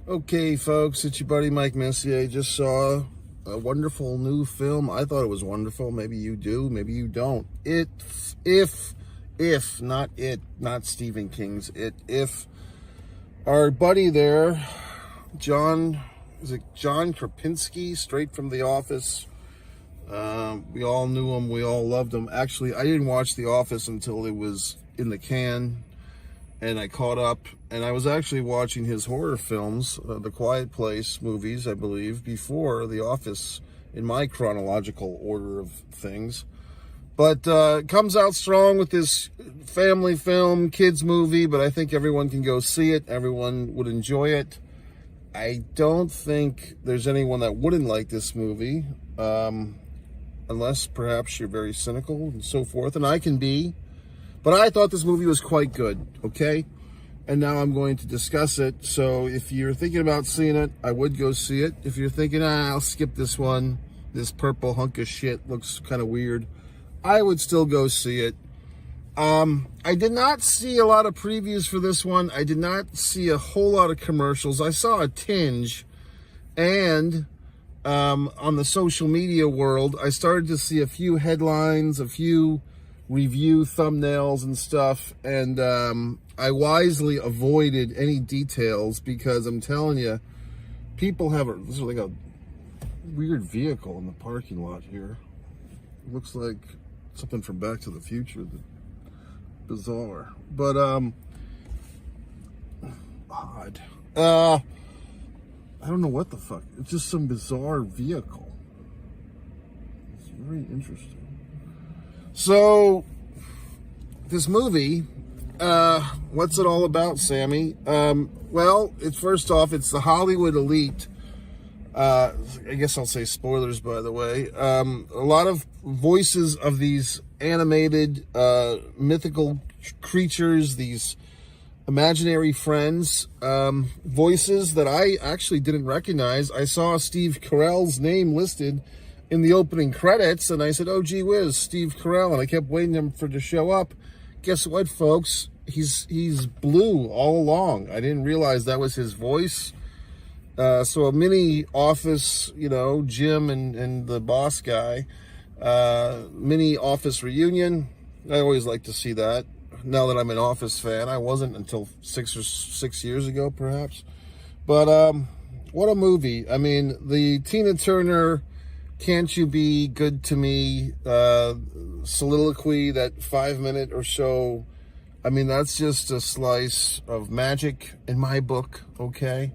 Okay, folks, it's your buddy Mike Messier. Just saw a wonderful new film. I thought it was wonderful. Maybe you do, maybe you don't. Not Stephen King's It. If our buddy there, John Krasinski, straight from The Office. We all knew him. We all loved him. Actually, I didn't watch The Office until it was in the can. And I caught up, and I was actually watching his horror films, the Quiet Place movies, I believe, before The Office, in my chronological order of things. But comes out strong with this family film, kids movie, but I think everyone can go see it. Everyone would enjoy it. I don't think there's anyone that wouldn't like this movie, unless perhaps you're very cynical and so forth, and I can be. But I thought this movie was quite good, okay? And now I'm going to discuss it. So if you're thinking about seeing it, I would go see it. If you're thinking, I'll skip this one, this purple hunk of shit looks kind of weird, I would still go see it. I did not see a lot of previews for this one. I did not see a whole lot of commercials. I saw a tinge. And on the social media world, I started to see a few headlines, a few review thumbnails and stuff, and I wisely avoided any details because I'm telling you, people have this is like a weird vehicle in the parking lot here. It looks like something from Back to the Future. Bizarre, but odd. I don't know what the fuck. It's just some bizarre vehicle. It's very interesting. So, this movie, what's it all about, Sammy? Well, first off, it's the Hollywood elite. I guess I'll say spoilers, by the way. A lot of voices of these animated, mythical creatures, these imaginary friends, voices that I actually didn't recognize. I saw Steve Carell's name listed in the opening credits, and I said, oh, gee whiz, Steve Carell, and I kept waiting for him to show up. Guess what, folks? He's blue all along. I didn't realize that was his voice. So a mini Office, Jim and the boss guy, mini Office reunion. I always like to see that. Now that I'm an Office fan, I wasn't until 6 years ago, perhaps. But what a movie. I mean, the Tina Turner "Can't You Be Good to Me" soliloquy, that 5-minute or so, I mean, that's just a slice of magic in my book, okay?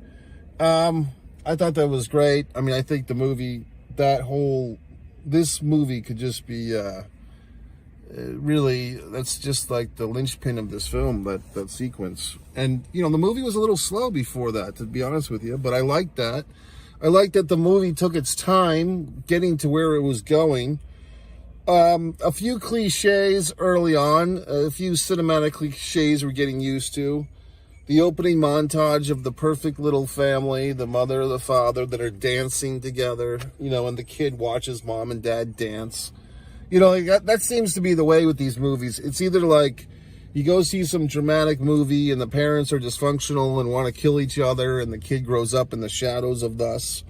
I thought that was great. I mean, I think the movie, this movie could just be, really, that's just like the linchpin of this film, that sequence. And, the movie was a little slow before that, to be honest with you, but I liked that. I like that the movie took its time getting to where it was going. A few cliches early on, a few cinematic cliches we're getting used to. The opening montage of the perfect little family, the mother, the father, that are dancing together, and the kid watches mom and dad dance. That seems to be the way with these movies. It's either like you go see some dramatic movie and the parents are dysfunctional and want to kill each other and the kid grows up in the shadows of thus,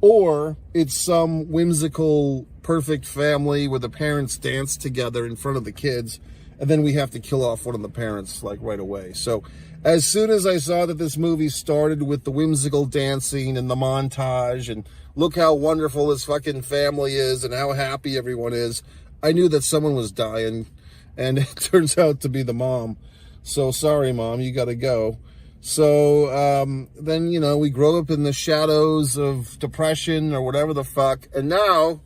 or it's some whimsical, perfect family where the parents dance together in front of the kids and then we have to kill off one of the parents like right away. So as soon as I saw that this movie started with the whimsical dancing and the montage and look how wonderful this fucking family is and how happy everyone is, I knew that someone was dying. And it turns out to be the mom. So sorry, Mom, you got to go. So then, we grow up in the shadows of depression or whatever the fuck. And now,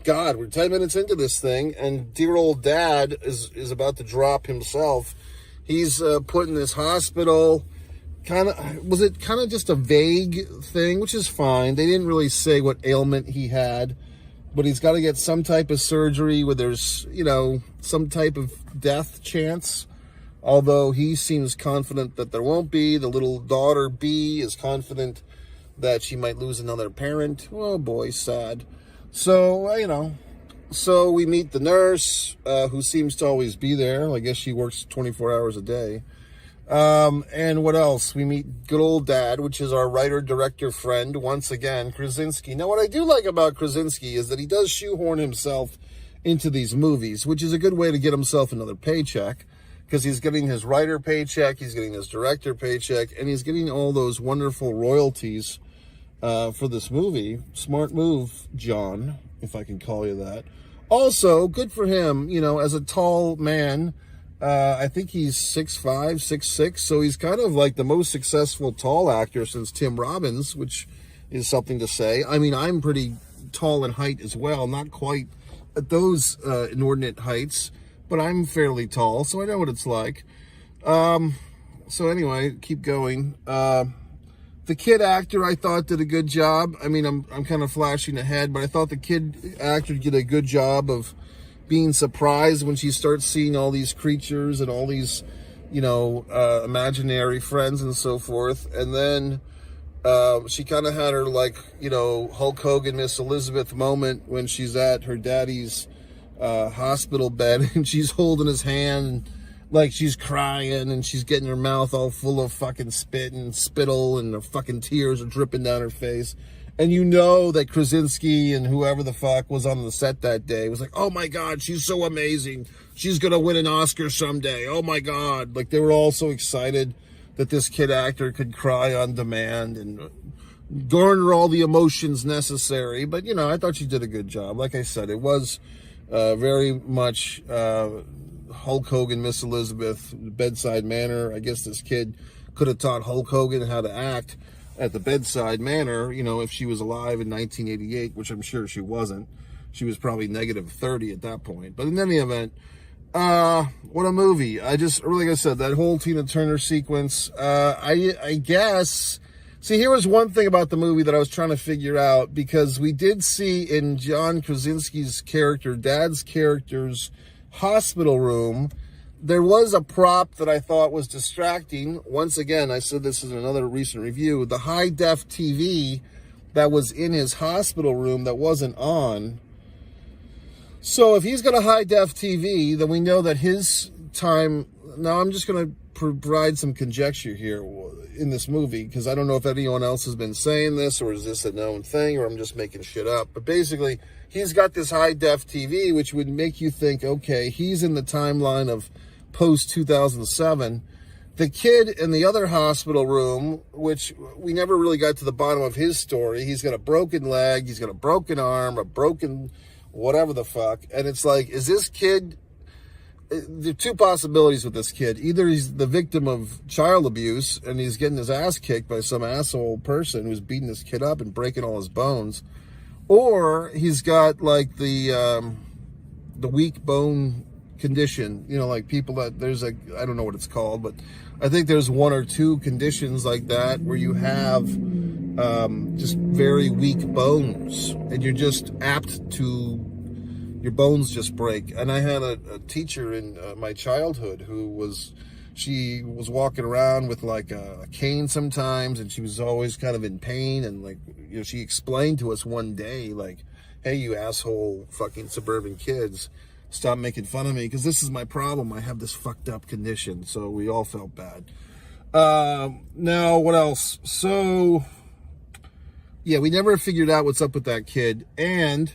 God, we're 10 minutes into this thing. And dear old dad is about to drop himself. He's put in this hospital. Was it kind of just a vague thing, which is fine. They didn't really say what ailment he had. But he's got to get some type of surgery where there's, some type of death chance. Although he seems confident that there won't be. The little daughter, B, is confident that she might lose another parent. Oh, boy, sad. So, so we meet the nurse, who seems to always be there. I guess she works 24 hours a day. And what else? We meet good old dad, which is our writer-director friend, once again, Krasinski. Now, what I do like about Krasinski is that he does shoehorn himself into these movies, which is a good way to get himself another paycheck, because he's getting his writer paycheck, he's getting his director paycheck, and he's getting all those wonderful royalties for this movie. Smart move, John, if I can call you that. Also, good for him, you know, as a tall man. I think he's 6'5", 6'6", so he's kind of like the most successful tall actor since Tim Robbins, which is something to say. I mean, I'm pretty tall in height as well, not quite at those inordinate heights, but I'm fairly tall, so I know what it's like. So anyway, keep going. The kid actor, I thought, did a good job. I mean, I'm kind of flashing ahead, but I thought the kid actor did a good job of being surprised when she starts seeing all these creatures and all these, you know, imaginary friends and so forth. And then she kind of had her, like, you know, Hulk Hogan, Miss Elizabeth moment when she's at her daddy's hospital bed and she's holding his hand, like she's crying and she's getting her mouth all full of fucking spit and spittle and the fucking tears are dripping down her face. And you know that Krasinski and whoever the fuck was on the set that day was like, oh my God, she's so amazing. She's going to win an Oscar someday. Oh my God. Like, they were all so excited that this kid actor could cry on demand and garner all the emotions necessary. But, you know, I thought she did a good job. Like I said, it was very much Hulk Hogan, Miss Elizabeth, bedside manner. I guess this kid could have taught Hulk Hogan how to act at the bedside manner, you know, if she was alive in 1988, which I'm sure she wasn't. She was probably negative 30 at that point. But in any event, what a movie. I just, like I said, that whole Tina Turner sequence, I guess, see, here was one thing about the movie that I was trying to figure out, because we did see in John Krasinski's character, Dad's character's hospital room, there was a prop that I thought was distracting. Once again, I said this in another recent review, the high-def TV that was in his hospital room that wasn't on. So if he's got a high-def TV, then we know that his time... Now, I'm just going to provide some conjecture here in this movie, because I don't know if anyone else has been saying this, or is this a known thing, or I'm just making shit up. But basically, he's got this high-def TV, which would make you think, okay, he's in the timeline of post-2007. The kid in the other hospital room, which we never really got to the bottom of his story, he's got a broken leg, he's got a broken arm, a broken whatever the fuck. And it's like, is this kid... There are two possibilities with this kid. Either he's the victim of child abuse and he's getting his ass kicked by some asshole person who's beating this kid up and breaking all his bones, or he's got like the weak bone condition, you know, like people that there's a, I don't know what it's called, but I think there's one or two conditions like that where you have just very weak bones and you're just apt to, your bones just break. And I had a teacher in my childhood who she was walking around with like a cane sometimes, and she was always kind of in pain. And like, you know, she explained to us one day, like, hey, you asshole fucking suburban kids, stop making fun of me, because this is my problem. I have this fucked up condition. So we all felt bad. Now, what else? So, yeah, we never figured out what's up with that kid. And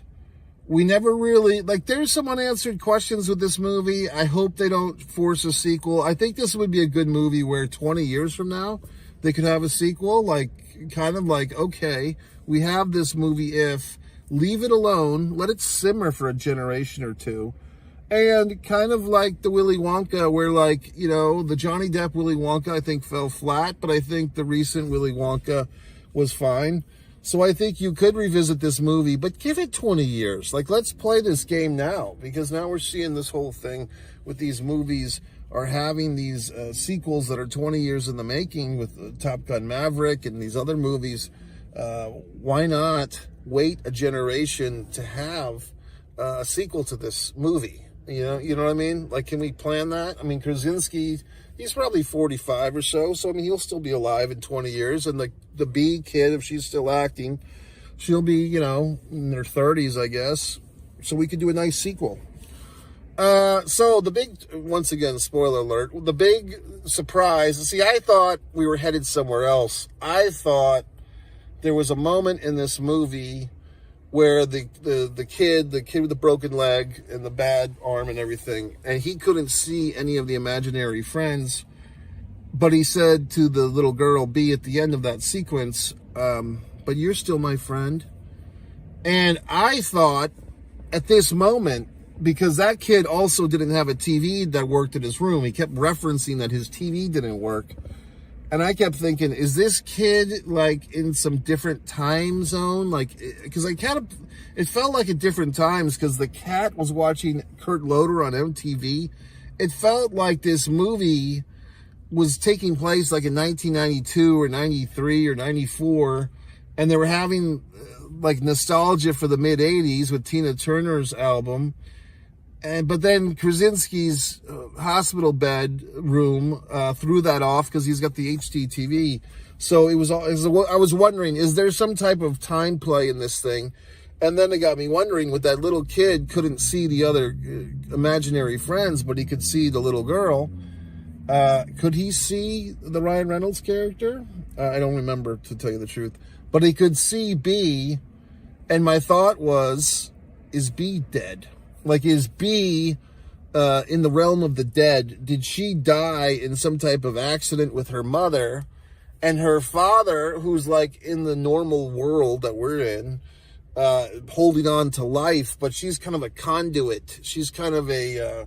we never really, like, there's some unanswered questions with this movie. I hope they don't force a sequel. I think this would be a good movie where 20 years from now, they could have a sequel. Like, kind of like, okay, we have this movie If, leave it alone, let it simmer for a generation or two. And kind of like the Willy Wonka, where, like, you know, the Johnny Depp Willy Wonka, I think, fell flat, but I think the recent Willy Wonka was fine. So I think you could revisit this movie, but give it 20 years. Like, let's play this game now, because now we're seeing this whole thing with these movies are having these sequels that are 20 years in the making with Top Gun Maverick and these other movies. Why not wait a generation to have a sequel to this movie? You know what I mean? Like, can we plan that? I mean, Krasinski, he's probably 45 or so. So, I mean, he'll still be alive in 20 years. And the B kid, if she's still acting, she'll be, you know, in her 30s, I guess. So we could do a nice sequel. So the big, once again, spoiler alert, the big surprise, see, I thought we were headed somewhere else. I thought there was a moment in this movie where the kid with the broken leg and the bad arm and everything, and he couldn't see any of the imaginary friends, but he said to the little girl B at the end of that sequence, but you're still my friend. And I thought at this moment, because that kid also didn't have a TV that worked in his room, he kept referencing that his TV didn't work. And I kept thinking, is this kid like in some different time zone? Like, because it felt like at different times because the cat was watching Kurt Loder on MTV. It felt like this movie was taking place like in 1992 or 93 or 94. And they were having like nostalgia for the mid 80s with Tina Turner's album. But then Krasinski's hospital bed room threw that off because he's got the HD TV. So I was wondering, is there some type of time play in this thing? And then it got me wondering, with that little kid couldn't see the other imaginary friends, but he could see the little girl. Could he see the Ryan Reynolds character? I don't remember, to tell you the truth. But he could see B, and my thought was, is B dead? Like, is B in the realm of the dead? Did she die in some type of accident with her mother? And her father, who's like in the normal world that we're in, holding on to life, but she's kind of a conduit. She's kind of a,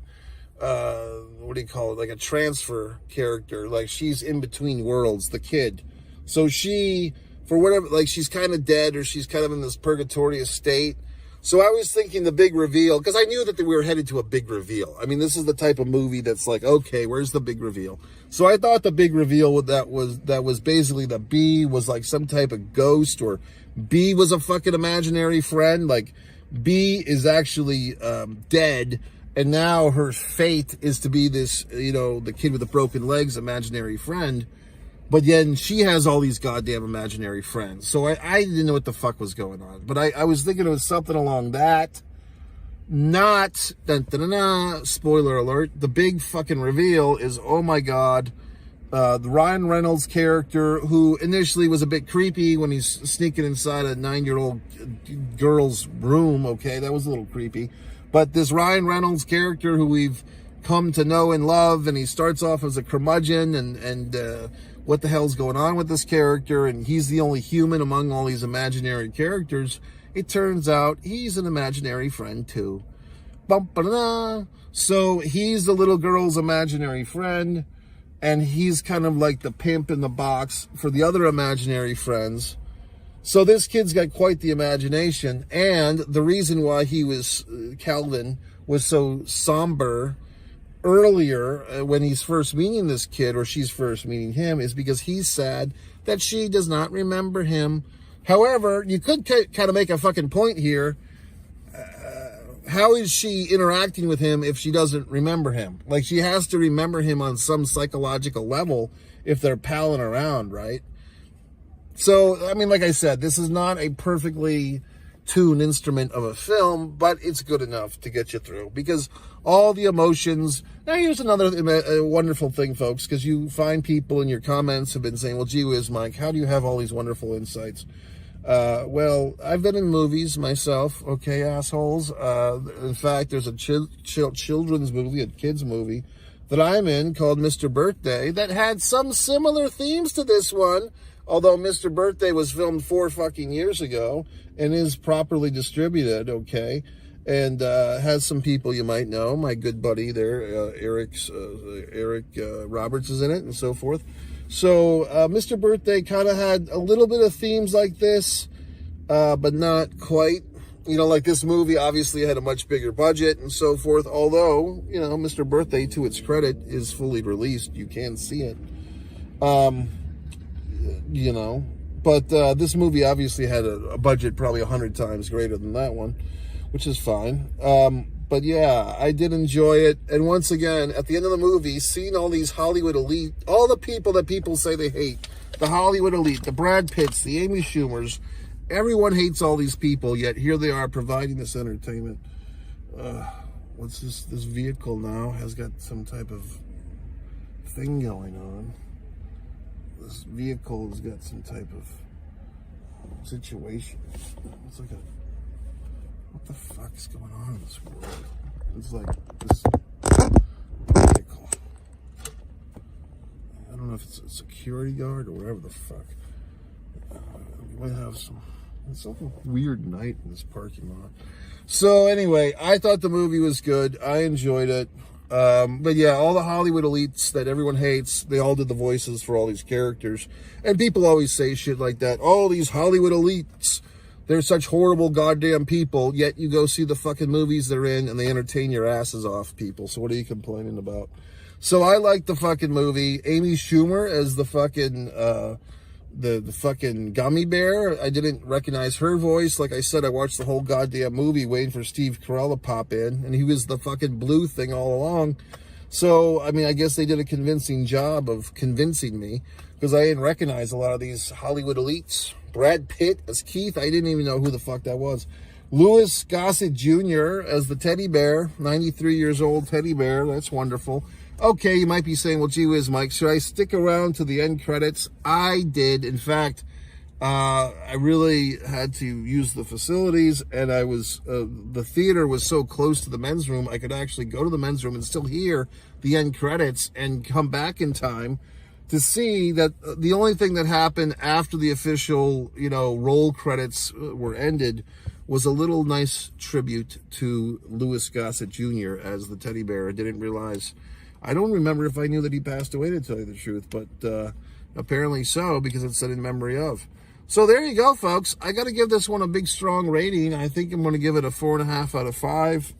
what do you call it? Like a transfer character. Like, she's in between worlds, the kid. So she, for whatever, like, she's kind of dead, or she's kind of in this purgatory state. So I was thinking the big reveal, because I knew that we were headed to a big reveal. I mean, this is the type of movie that's like, okay, where's the big reveal? So I thought the big reveal that was basically that B was like some type of ghost, or B was a fucking imaginary friend. Like, B is actually dead, and now her fate is to be this, the kid with the broken legs imaginary friend. But then she has all these goddamn imaginary friends. So I didn't know what the fuck was going on. But I was thinking it was something along that. Not, spoiler alert, the big fucking reveal is, oh my God, the Ryan Reynolds character, who initially was a bit creepy when he's sneaking inside a 9-year-old girl's room. Okay, that was a little creepy. But this Ryan Reynolds character, who we've come to know and love, and he starts off as a curmudgeon, and what the hell's going on with this character, and he's the only human among all these imaginary characters. It turns out he's an imaginary friend too. So he's the little girl's imaginary friend, and he's kind of like the pimp in the box for the other imaginary friends. So this kid's got quite the imagination, and the reason why Calvin was so somber earlier when he's first meeting this kid, or she's first meeting him, is because he's sad that she does not remember him. However, you could kind of make a fucking point here. How is she interacting with him if she doesn't remember him? Like, she has to remember him on some psychological level if they're palling around, right? So, I mean, like I said, this is not a perfectly tuned instrument of a film, but it's good enough to get you through, because all the emotions. Now, here's another wonderful thing, folks, because you find people in your comments have been saying, well, gee whiz, Mike, how do you have all these wonderful insights? Well, I've been in movies myself, okay, assholes. In fact, there's a children's movie, a kid's movie, that I'm in called Mr. Birthday that had some similar themes to this one, although Mr. Birthday was filmed 4 fucking years ago and is properly distributed, okay, and has some people you might know. My good buddy there, Eric Roberts is in it, and so forth. So Mr. Birthday kind of had a little bit of themes like this, but not quite. Like this movie obviously had a much bigger budget and so forth, although, Mr. Birthday, to its credit, is fully released. You can see it. But this movie obviously had a budget probably 100 times greater than that one, which is fine. But yeah, I did enjoy it. And once again, at the end of the movie, seeing all these Hollywood elite, all the people that people say they hate, the Hollywood elite, the Brad Pitts, the Amy Schumers, everyone hates all these people, yet here they are providing this entertainment. what's this vehicle now has got some type of thing going on. This vehicle has got some type of situation. It's like what the fuck is going on in this world? It's like this vehicle. I don't know if it's a security guard or whatever the fuck. We might have something weird night in this parking lot. So anyway, I thought the movie was good. I enjoyed it. But yeah, all the Hollywood elites that everyone hates, they all did the voices for all these characters. And people always say shit like that. Oh, these Hollywood elites, they're such horrible goddamn people. Yet you go see the fucking movies they're in and they entertain your asses off, people. So what are you complaining about? So I liked the fucking movie. Amy Schumer as the fucking, the fucking gummy bear. I didn't recognize her voice. Like I said, I watched the whole goddamn movie waiting for Steve Carell to pop in, and he was the fucking blue thing all along. So, I mean, I guess they did a convincing job of convincing me, because I didn't recognize a lot of these Hollywood elites. Brad Pitt as Keith, I didn't even know who the fuck that was. Louis Gossett Jr. as the teddy bear, 93 years old teddy bear. That's wonderful. Okay, you might be saying, well, gee whiz, Mike, should I stick around to the end credits? I did. In fact, I really had to use the facilities, and I was, the theater was so close to the men's room, I could actually go to the men's room and still hear the end credits and come back in time to see that the only thing that happened after the official, roll credits were ended was a little nice tribute to Louis Gossett Jr. as the teddy bear. I didn't realize. I don't remember if I knew that he passed away, to tell you the truth, but apparently so, because it said in memory of. So there you go, folks. I got to give this one a big, strong rating. I think I'm going to give it a 4.5 out of 5.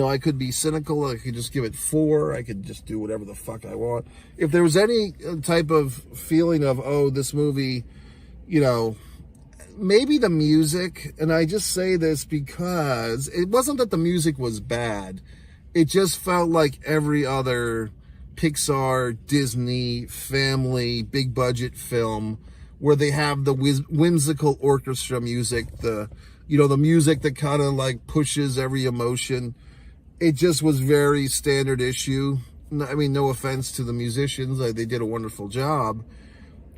I could be cynical. I could just give it 4. I could just do whatever the fuck I want. If there was any type of feeling of, oh, this movie, maybe the music, and I just say this because it wasn't that the music was bad. It just felt like every other Pixar, Disney, family, big budget film where they have the whimsical orchestra music, the music that kind of like pushes every emotion. It just was very standard issue. I mean, no offense to the musicians. They did a wonderful job.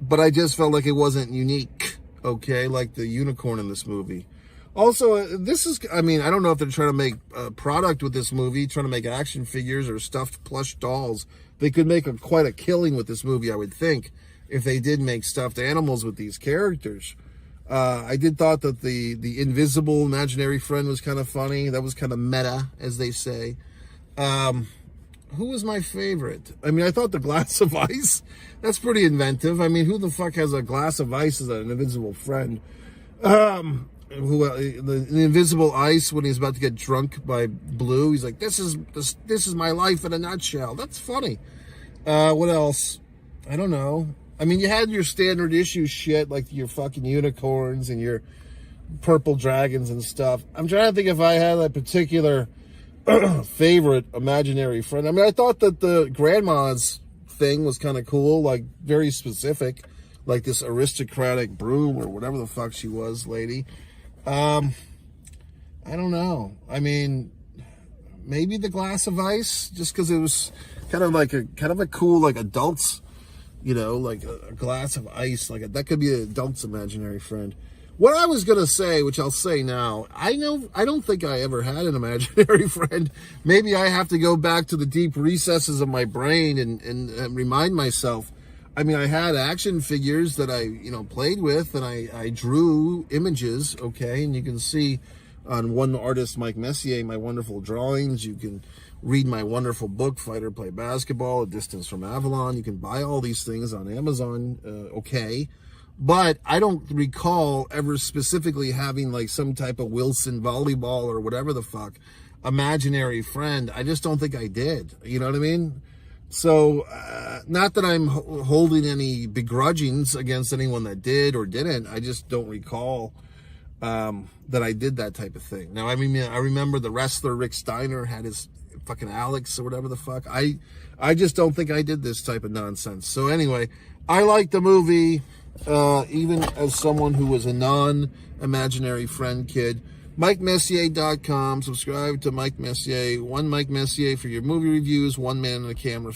But I just felt like it wasn't unique, okay, like the unicorn in this movie. Also, I don't know if they're trying to make a product with this movie, trying to make action figures or stuffed plush dolls. They could make quite a killing with this movie, I would think, if they did make stuffed animals with these characters. I did thought that the invisible imaginary friend was kind of funny. That was kind of meta, as they say. Who was my favorite? I mean, I thought the glass of ice, that's pretty inventive. I mean, who the fuck has a glass of ice as an invisible friend? The invisible ice, when he's about to get drunk by Blue, he's like, this is my life in a nutshell. That's funny. What else? I don't know. I mean, you had your standard issue shit, like your fucking unicorns and your purple dragons and stuff. I'm trying to think if I had a particular favorite imaginary friend. I mean, I thought that the grandma's thing was kind of cool, like very specific, like this aristocratic broom or whatever the fuck she was, lady. I don't know. I mean, maybe the glass of ice, just because it was kind of a cool, like, adults, like a glass of ice, that could be an adult's imaginary friend. What I was going to say, which I'll say now, I don't think I ever had an imaginary friend. Maybe I have to go back to the deep recesses of my brain and remind myself. I mean, I had action figures that I, played with, and I drew images, okay? And you can see on one artist, Mike Messier, my wonderful drawings. You can read my wonderful book, Fight or Play Basketball, A Distance from Avalon. You can buy all these things on Amazon, okay? But I don't recall ever specifically having, like, some type of Wilson volleyball or whatever the fuck imaginary friend. I just don't think I did. You know what I mean? So, not that I'm holding any begrudgings against anyone that did or didn't. I just don't recall that I did that type of thing. Now, I mean, I remember the wrestler Rick Steiner had his fucking Alex or whatever the fuck. I just don't think I did this type of nonsense. So anyway, I like the movie, even as someone who was a non-imaginary friend kid. MikeMessier.com. Subscribe to Mike Messier. One Mike Messier for your movie reviews, one man in the camera